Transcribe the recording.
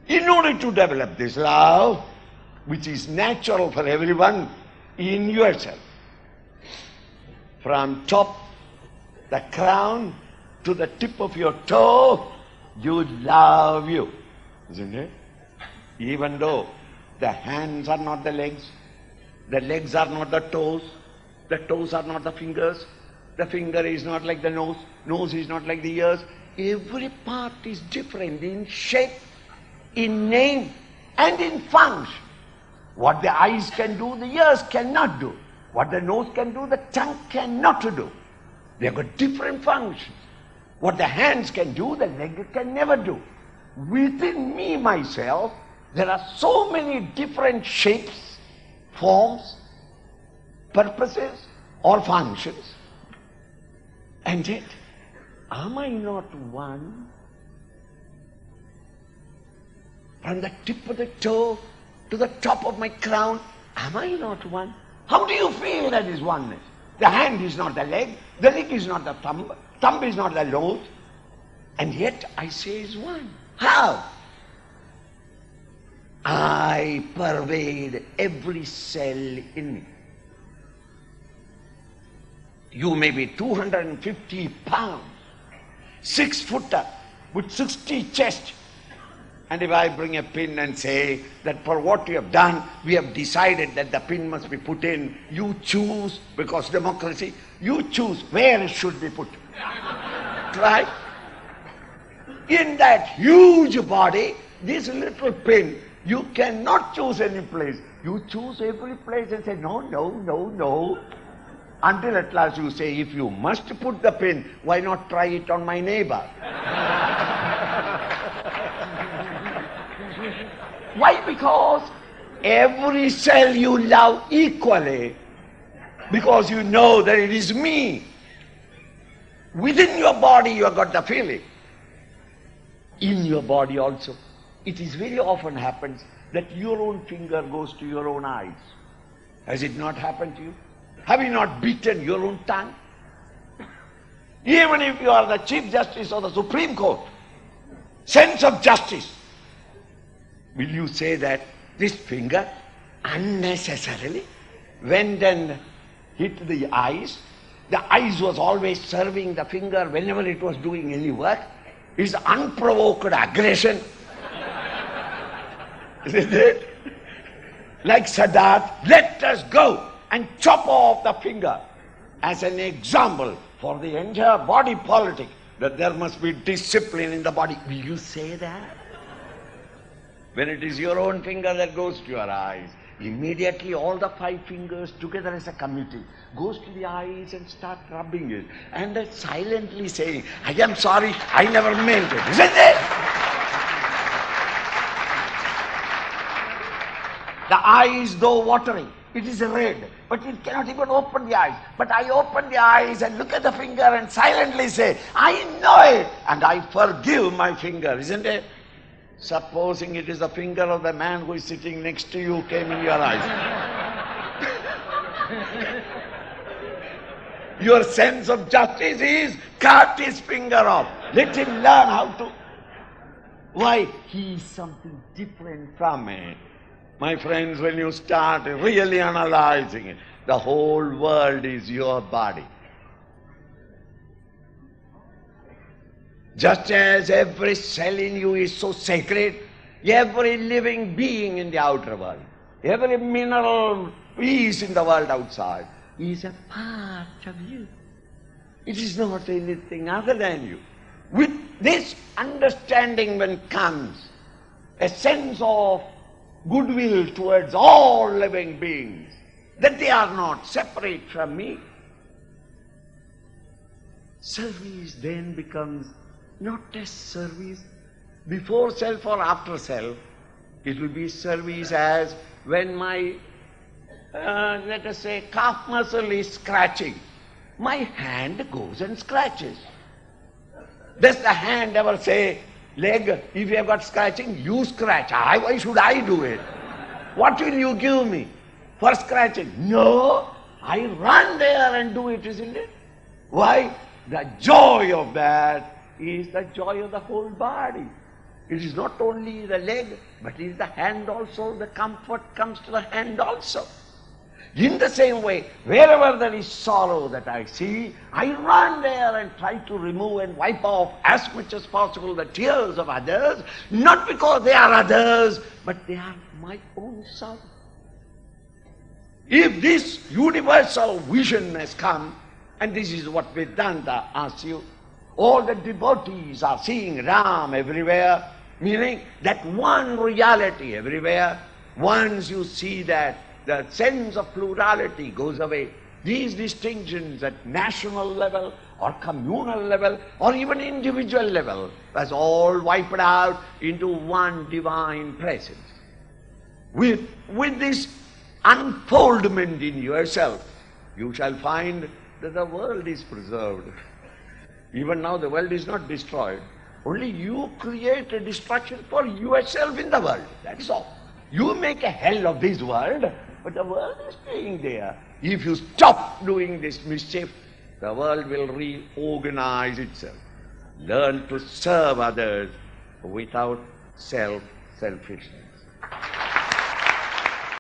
In order to develop this love, which is natural for everyone in yourself, from top, the crown, to the tip of your toe, you love you, isn't it? Even though the hands are not the legs are not the toes are not the finger is not like the nose is not like the ears. Every part is different in shape, in name, and in function. What the eyes can do, the ears cannot do. What the nose can do, the tongue cannot do. They have got different functions. What the hands can do, the leg can never do. Within me, myself, there are so many different shapes, forms, purposes, or functions. And yet, am I not one? From the tip of the toe to the top of my crown, am I not one? How do you feel that is oneness? The hand is not the leg is not the thumb is not the nose, and yet I say is one. How? I pervade every cell in me. You may be 250 pounds, 6-footer with 60 chest. And if I bring a pin and say that for what you have done, we have decided that the pin must be put in, you choose, because democracy, you choose where it should be put. Right? In that huge body, this little pin, you cannot choose any place. You choose every place and say, no, no, no, no. Until at last you say, if you must put the pin, why not try it on my neighbor? Why? Because every cell you love equally, because you know that it is me. Within your body you have got the feeling. In your body also, it is very often happens that your own finger goes to your own eyes. Has it not happened to you? Have you not beaten your own tongue? Even if you are the Chief Justice of the Supreme Court, sense of justice, will you say that this finger unnecessarily went and hit the eyes? The eyes was always serving the finger whenever it was doing any work. It's unprovoked aggression. Isn't it? Like Sadat, let us go and chop off the finger as an example for the entire body politic, that there must be discipline in the body. Will you say that? When it is your own finger that goes to your eyes, immediately all the 5 fingers together as a committee goes to the eyes and start rubbing it, and then silently saying, I am sorry, I never meant it. Isn't it? The eyes, though watering, it is red, but it cannot even open the eyes. But I open the eyes and look at the finger and silently say, I know it, and I forgive my finger, isn't it? Supposing it is the finger of the man who is sitting next to you came in your eyes. Your sense of justice is cut his finger off. Let him learn how to. Why? He is something different from me. My friends, when you start really analyzing it, the whole world is your body. Just as every cell in you is so sacred, every living being in the outer world, every mineral piece in the world outside is a part of you. It is not anything other than you. With this understanding, when comes a sense of goodwill towards all living beings, that they are not separate from me, service then becomes not a service before self or after self. It will be service as when my, let us say, calf muscle is scratching. My hand goes and scratches. Does the hand ever say, leg, if you have got scratching, you scratch. Why should I do it? What will you give me for scratching? No, I run there and do it, isn't it? Why? The joy of that is the joy of the whole body. It is not only the leg, but it is the hand also. The comfort comes to the hand also. In the same way, wherever there is sorrow that I see, I run there and try to remove and wipe off as much as possible the tears of others, not because they are others, but they are my own sorrow. If this universal vision has come, and this is what Vedanta asks you, all the devotees are seeing Ram everywhere, meaning that one reality everywhere. Once you see that, the sense of plurality goes away. These distinctions at national level or communal level or even individual level was all wiped out into one divine presence. With this unfoldment in yourself, you shall find that the world is preserved. Even now the world is not destroyed. Only you create a destruction for yourself in the world. That is all. You make a hell of this world, but the world is staying there. If you stop doing this mischief, the world will reorganize itself. Learn to serve others without selfishness.